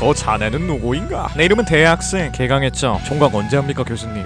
자네는 누구인가? 내 이름은 대학생 개강했죠. 총각 언제 합니까 교수님?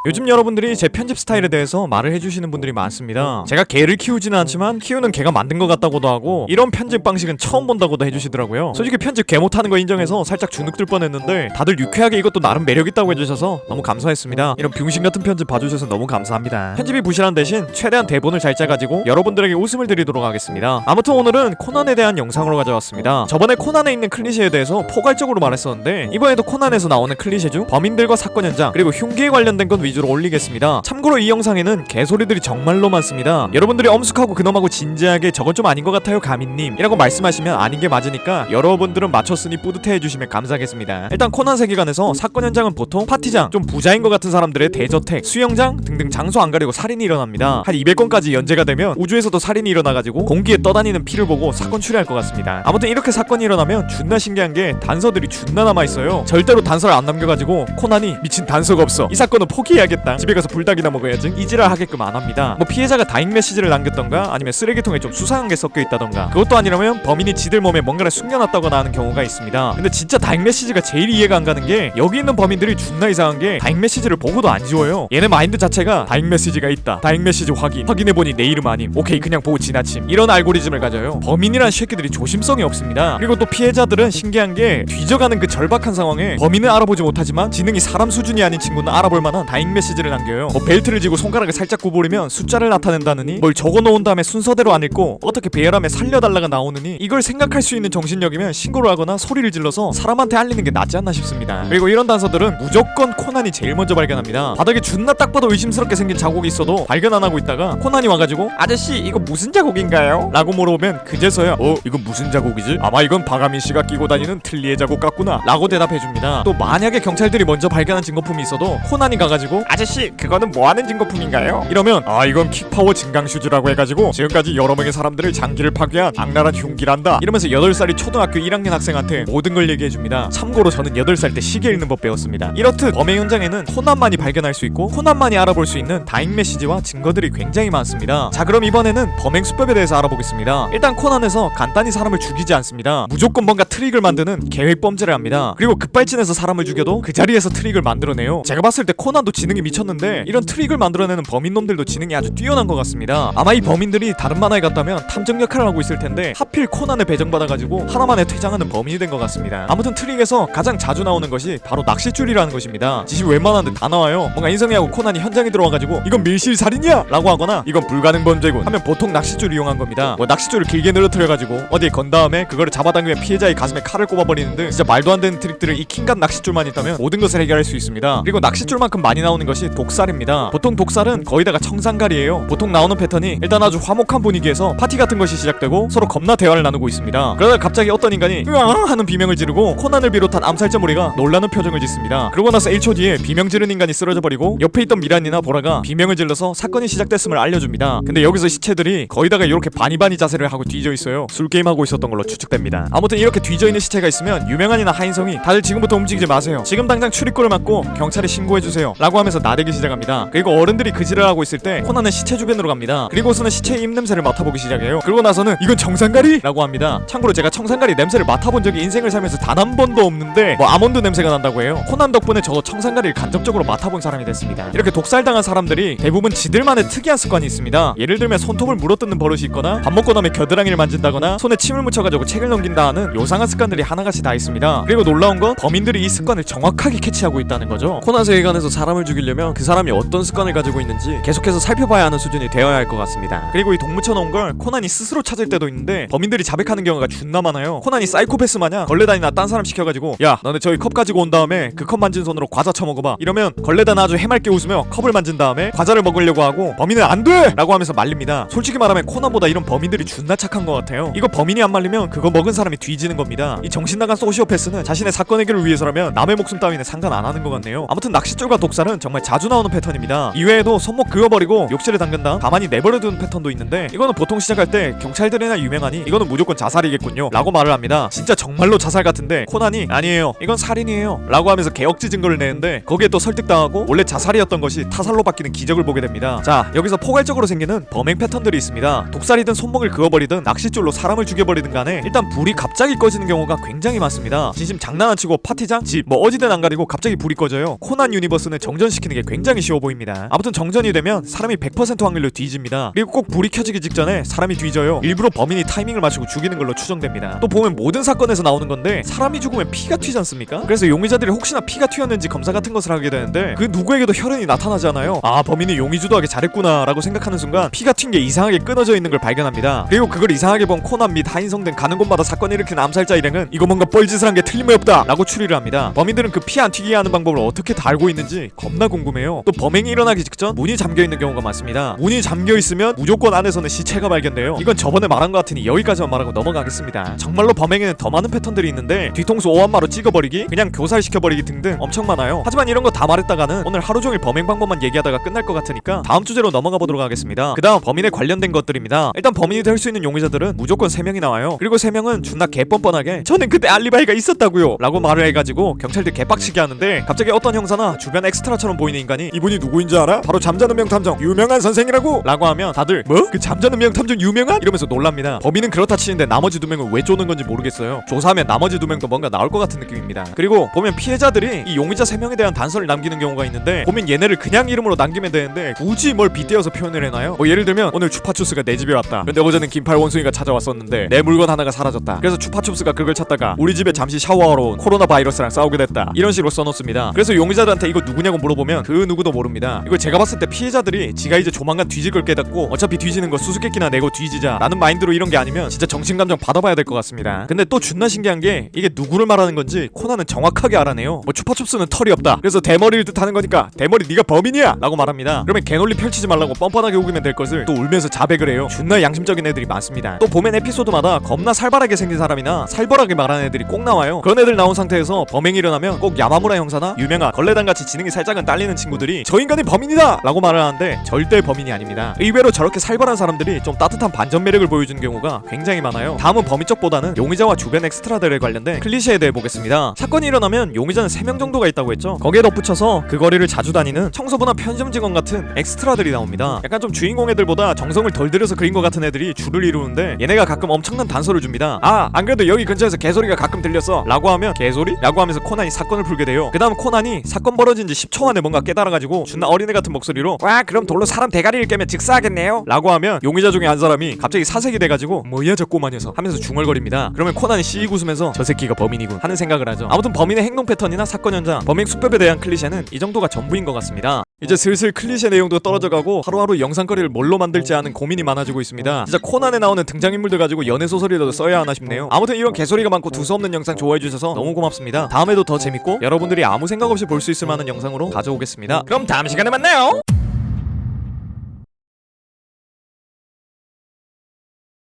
요즘 여러분들이 제 편집 스타일에 대해서 말을 해주시는 분들이 많습니다. 제가 개를 키우지는 않지만 키우는 개가 만든 것 같다고도 하고 이런 편집 방식은 처음 본다고도 해주시더라고요. 솔직히 편집 개 못하는 거 인정해서 살짝 주눅들 뻔했는데 다들 유쾌하게 이것도 나름 매력있다고 해주셔서 너무 감사했습니다. 이런 병신 같은 편집 봐주셔서 너무 감사합니다. 편집이 부실한 대신 최대한 대본을 잘 짜가지고 여러분들에게 웃음을 드리도록 하겠습니다. 아무튼 오늘은 코난에 대한 영상으로 가져왔습니다. 저번에 코난에 있는 클리셰에 대해서 포괄적으로 말했었는데 이번에도 코난에서 나오는 클리셰 중 범인들과 사건 현장 그리고 흉기에 관련된 건 위주로 올리겠습니다. 참고로 이 영상에는 개소리들이 정말로 많습니다. 여러분들이 엄숙하고 근엄하고 진지하게 저건 좀 아닌 것 같아요 가민님 이라고 말씀하시면 아닌 게 맞으니까 여러분들은 맞췄으니 뿌듯해 해주시면 감사하겠습니다. 일단 코난 세계관에서 사건 현장은 보통 파티장, 좀 부자인 것 같은 사람들의 대저택, 수영장 등등 장소 안 가리고 살인이 일어납니다. 한 200건까지 연재가 되면 우주에서도 살인이 일어나가지고 공기에 떠다니는 피를 보고 사건 추리할 것 같습니다. 아무튼 이렇게 사건이 일어나면 존나 신기한 게 단서들이 존나 남아있어요. 절대로 단서를 안 남겨가지고 코난이 미친 단서가 없어 이 사건은 포기해야겠다 집에 가서 불닭이나 먹어야지 이지랄 하게끔 안 합니다. 뭐 피해자가 다잉 메시지를 남겼던가 아니면 쓰레기통에 좀 수상한 게 섞여 있다던가 그것도 아니라면 범인이 지들 몸에 뭔가를 숨겨놨다거나 하는 경우가 있습니다. 근데 진짜 다잉 메시지가 제일 이해가 안 가는 게 여기 있는 범인들이 존나 이상한 게 다잉 메시지를 보고도 안 지워요. 얘네 마인드 자체가 다잉 메시지가 있다, 다잉 메시지 확인해보니 내 이름 아님, 오케이 그냥 보고 지나침, 이런 알고리즘을 가져요. 범인이란 새끼들이 조심성이 없습니다. 그리고 또 피해자들은 신기한 게 뒤져가는 그 절박한 상황에 범인은 알아보지 못하지만 지능이 사람 수준이 아닌 친구는 알아볼 만한 다잉 메시지를 남겨요. 뭐 벨트를 쥐고 손가락을 살짝 구부리면 숫자를 나타낸다느니 뭘 적어놓은 다음에 순서대로 안 읽고 어떻게 배열함에 살려달라가 나오느니 이걸 생각할 수 있는 정신력이면 신고를 하거나 소리를 질러서 사람한테 알리는 게 낫지 않나 싶습니다. 그리고 이런 단서들은 무조건 코난이 제일 먼저 발견합니다. 바닥에 존나 딱 봐도 의심스럽게 생긴 자국이 있어도 발견 안 하고 있다가 코난이 와가지고 아저씨 이거 무슨 자국인가요? 라고 물어보면 그제서야 이건 무슨 자국이지? 아마 이건 바가민 씨가 끼고 다니는 틀니의 자국 같구나 라고 대답해줍니다. 또 만약에 경찰들이 먼저 발견한 증거품이 있어도 코난이 가가지고 아저씨 그거는 뭐하는 증거품인가요? 이러면 이건 킥파워 증강 슈즈라고 해가지고 지금까지 여러 명의 사람들을 장기를 파괴한 악랄한 흉기란다 이러면서 8살이 초등학교 1학년 학생한테 모든 걸 얘기해줍니다. 참고로 저는 8살 때 시계 읽는 법 배웠습니다. 이렇듯 범행 현장에는 코난만이 발견할 수 있고 코난만이 알아볼 수 있는 다잉 메시지와 증거들이 굉장히 많습니다. 자 그럼 이번에는 범행 수법에 대해서 알아보겠습니다. 일단 코난에서 간단히 사람을 죽이지 않습니다. 무조건 뭔가 트릭을 만드는 계획 범죄를 합니다. 그리고 급발진해서 사람을 죽여도 그 자리에서 트릭을 만들어내요. 제가 봤을 때 코난도 지능이 미쳤는데 이런 트릭을 만들어내는 범인놈들도 지능이 아주 뛰어난 것 같습니다. 아마 이 범인들이 다른 만화에 갔다면 탐정 역할을 하고 있을 텐데 하필 코난에 배정받아가지고 하나만에 퇴장하는 범인이 된 것 같습니다. 아무튼 트릭에서 가장 자주 나오는 것이 바로 낚싯줄이라는 것입니다. 지시 웬만한데 다 나와요. 뭔가 인성이하고 코난이 현장에 들어와가지고 이건 밀실살인이야! 라고 하거나 이건 불가능 범죄군 하면 보통 낚싯줄 이용한 겁니다. 뭐 낚싯줄을 길게 늘어뜨려가지고 어디에 건 다음에 그거를 잡아당기면 피해자의 가슴에 칼을 꼽아버리는 등 진짜 말도 안 되는 트릭들을 이 킹갓 낚싯줄만 있다면 모든 것을 해결할 수 있습니다. 그리고 낚싯줄만큼 많이 나오는 것이 독살입니다. 보통 독살은 거의다가 청산갈이에요. 보통 나오는 패턴이 일단 아주 화목한 분위기에서 파티 같은 것이 시작되고 서로 겁나 대화를 나누고 있습니다. 그러다 갑자기 어떤 인간이 으앙 하는 비명을 지르고 코난을 비롯한 암살자 무리가 놀라는 표정을 짓습니다. 그러고 나서 1초 뒤에 비명 지른 인간이 쓰러져 버리고 옆에 있던 미란이나 보라가 비명을 질러서 사건이 시작됐음을 알려줍니다. 근데 여기서 시체들이 거의다가 이렇게 바니바니 자세를 하고 뒤져 있어요. 술게임 하고 있었던 걸로 추측됩니다. 아무튼 이렇게 뒤져 있는 시체가 있으면 유명한이나 하인성이 다들 지금부터 움직이지 마세요, 지금 당장 출입구를 막고 경찰에 신고해주세요 라고 하면서 나대기 시작합니다. 그리고 어른들이 그 지랄을 하고 있을 때 코난은 시체 주변으로 갑니다. 그리고서는 시체의 입냄새를 맡아보기 시작해요. 그리고 나서는 이건 청산가리? 라고 합니다. 참고로 제가 청산가리 냄새를 맡아본 적이 인생을 살면서 단 한 번도 없는데 뭐 아몬드 냄새가 난다고 해요. 코난 덕분에 저도 청산가리를 간접적으로 맡아본 사람이 됐습니다. 이렇게 독살당한 사람들이 대부분 지들만의 특이한 습관이 있습니다. 예를 들면 손톱을 물어뜯는 버릇이 있거나 밥 먹고 나면 겨드랑이를 만진다거나 손에 침을 묻혀가지고 책을 넘긴다 하는 요상한 습관들이 하나같이 다 있습니다. 그리고 놀라운 건 범인들이 이 습관을 정확하게 캐치하고 있다는 거죠. 코난 세계관에서 사람을 죽이려면 그 사람이 어떤 습관을 가지고 있는지 계속해서 살펴봐야 하는 수준이 되어야 할 것 같습니다. 그리고 이 독묻혀놓은 걸 코난이 스스로 찾을 때도 있는데 범인들이 자백하는 경우가 존나 많아요. 코난이 사이코패스 마냥 걸레단이나 딴 사람 시켜가지고 야 너네 저기 컵 가지고 온 다음에 그 컵 만진 손으로 과자 처먹어봐 이러면 걸레단 아주 해맑게 웃으며 컵을 만진 다음에 과자를 먹으려고 하고 범인은 안돼! 라고 하면서 말립니다. 솔직히 말하면 코난보다 이런 범인들이 존나 착한 것 같아요. 이거 범인이 안 말리면 그거 먹은 사람이 뒤지는 겁니다. 이 정신나간 소시오패스는 자신의 사건 해결을 위해서라면 남의 목숨 따위는 상관 안 하는 것 같네요. 아무튼 낚싯줄과 독살은 정말 자주 나오는 패턴입니다. 이외에도 손목 그어버리고 욕실에 담근 다음 가만히 내버려두는 패턴도 있는데 이거는 보통 시작할 때 경찰들이나 유명하니 이거는 무조건 자살이겠군요 라고 말을 합니다. 진짜 정말로 자살 같은데 코난이 아니에요 이건 살인이에요 라고 하면서 개억지 증거를 내는데 거기에 또 설득당하고 원래 자살이었던 것이 타살로 바뀌는 기적을 보게 됩니다. 자 여기서 포괄적으로 생기는 범행 패턴들이 있습니다. 독살이든 손목을 그어버리든 낚싯줄로 사람을 죽여버리든 간에 일단 불이 갑자기 꺼지는 경우가 굉장히 많습니다. 진심 장난 안 치고 파티장, 집 뭐 어디든 안 가리고 갑자기 불이 꺼져요. 코난 유니버스는 정전시키는 게 굉장히 쉬워 보입니다. 아무튼 정전이 되면 사람이 100% 확률로 뒤집니다. 그리고 꼭 불이 켜지기 직전에 사람이 뒤져요. 일부러 범인이 타이밍을 맞추고 죽이는 걸로 추정됩니다. 또 보면 모든 사건에서 나오는 건데 사람이 죽으면 피가 튀지 않습니까? 그래서 용의자들이 혹시나 피가 튀었는지 검사 같은 것을 하게 되는데 그 누구에게도 혈흔이 나타나잖아요. 아 범인이 용의주도하게 잘했구나 라고 생각하는 순간 피가 튄 게 이상하게 끊어져 있는 걸 발견합니다. 그리고 그걸 이상하게 본 코난 및 하인성 등 가는 곳마다 사건을 일으킨 암살자 일행은 이거 뭔가 뻘짓을 한 게 틀림없다 라고 추리를 합니다. 범인들은 그 피 안 튀게 하는 방법을 어떻게 다 알고 있는지 겁나 궁금해요. 또 범행이 일어나기 직전 문이 잠겨있는 경우가 많습니다. 문이 잠겨있으면 무조건 안에서는 시체가 발견돼요. 이건 저번에 말한 것 같으니 여기까지만 말하고 넘어가겠습니다. 정말로 범행에는 더 많은 패턴들이 있는데 뒤통수 오한마로 찍어버리기, 그냥 교살시켜버리기 등등 엄청 많아요. 하지만 이런 거 다 말했다가는 오늘 하루종일 범행 방법만 얘기하다가 끝날 것 같으니까 다음 주제로 넘어가 보도록 하겠습니다. 그 다음 범인에 관련된 것들입니다. 일단 범인이 될 수 있는 용의자들은 무조건 3명이 나와요. 그리고 3명은 존나 개뻔뻔하게 저는 그때 알리바이가 있었다고요 라고 말을 해가지고 경찰들 개빡치게 하는데 갑자기 어떤 형사나 주변 엑스트라처럼 보이는 인간이 이분이 누구인지 알아? 바로 잠자는 명탐정 유명한 선생이라고 라고 하면 다들 뭐? 그 잠자는 명탐정 유명한? 이러면서 놀랍니다. 범인은 그렇다 치는데 나머지 2명은 왜 쪼는 건지 모르겠어요. 조사하면 나머지 2명도 뭔가 나올 것 같은 느낌입니다. 그리고 보면 피해자들이 이 용의자 3명에 대한 단서를 남기는 경우가 있는데 보면 얘네를 그냥 이름으로 남기면 되는데 굳이 뭘 빗대어서 표현을 해놔요. 뭐 예를 들면 오늘 추파춥스가 내 집에 왔다. 근데 어제는 긴팔 원숭이가 찾아왔었는데 내 물건 하나가 사라졌다. 그래서 추파춥스가 그걸 찾다가 우리 집에 잠시 샤워하러 온 코로나 바이러스랑 싸우게 됐다. 이런 식으로 써놓습니다. 그래서 용의자들한테 이거 누구냐고 물어보면 그 누구도 모릅니다. 이걸 제가 봤을 때 피해자들이 지가 이제 조만간 뒤질 걸 깨닫고 어차피 뒤지는 거 수수께끼나 내고 뒤지자 라는 마인드로 이런 게 아니면 진짜 정신감정 받아봐야 될 것 같습니다. 근데 또 존나 신기한 게 이게 누구를 말하는 건지 코난은 정확하게 알아내요. 뭐 추파춥스는 털이 없다. 그래서 대머리를 뜻하는 거니까 대머리 네가 범인이야 라고 말합니다. 그러면 개논리 펼치지 말라고 뻔뻔하게 우기면 될 것을 또 울면서 자백을 해요. 존나 양심적인 애들이 많습니다. 또 보면 에피소드마다 겁나 살벌하게 생긴 사람이나 살벌하게 말하는 애들이 꼭 나와요. 그런 애들 나온 상태에서 범행이 일어나면 꼭 야마무라 형사나 유명한 걸레단같이 지능이 살짝은 딸리는 친구들이 저 인간이 범인이다 라고 말을 하는데 절대 범인이 아닙니다. 의외로 저렇게 살벌한 사람들이 좀 따뜻한 반전 매력을 보여주는 경우가 굉장히 많아요. 다음은 범인 쪽보다는 용의자와 주변 엑스트라들에 관련된 클리셰에 대해 보겠습니다. 사건이 일어나면 용의자는 3명 정도가 있다고 했죠. 거기에 덧붙여서 그 거리를 자주 다니는 청소부나 편의점 직원 같은 엑스트라들이 나옵니다. 약간 좀 주인공 애들보다 정성을 덜 들여서 그린 것 같은 애들이 줄을 이루는데 얘네가 가끔 엄청난 단서를 줍니다. 아 안 그래도 여기 근처에서 개소리가 가끔 들렸어 라고 하면 개소리? 라고 하면서 코난이 사건을 풀게 돼요. 그 다음 코난이 사건 벌어진 지 10초 만에 뭔가 깨달아가지고 존나 어린애 같은 목소리로 와 그럼 돌로 사람 대가리를 깨면 즉사하겠네요 라고 하면 용의자 중에 한 사람이 갑자기 사색이 돼가지고 뭐야 저 꼬마 녀석 하면서 중얼거립니다. 그러면 코난이 씩 웃으면서 저 새끼가 범인이군 하는 생각을 하죠. 아무튼 범인의 행동 패턴이나 사건 현장, 범행 수법에 대한 클리셰는 이 정도가 전부인 것 같습니다. 이제 슬슬 클리셰 내용도 떨어져가고 하루하루 영상거리를 뭘로 만들지 하는 고민이 많아지고 있습니다. 진짜 코난에 나오는 등장인물들 가지고 연애소설이라도 써야 하나 싶네요. 아무튼 이런 개소리가 많고 두서없는 영상 좋아해주셔서 너무 고맙습니다. 다음에도 더 재밌고 여러분들이 아무 생각 없이 볼 수 있을 만한 영상으로 가져오겠습니다. 그럼 다음 시간에 만나요.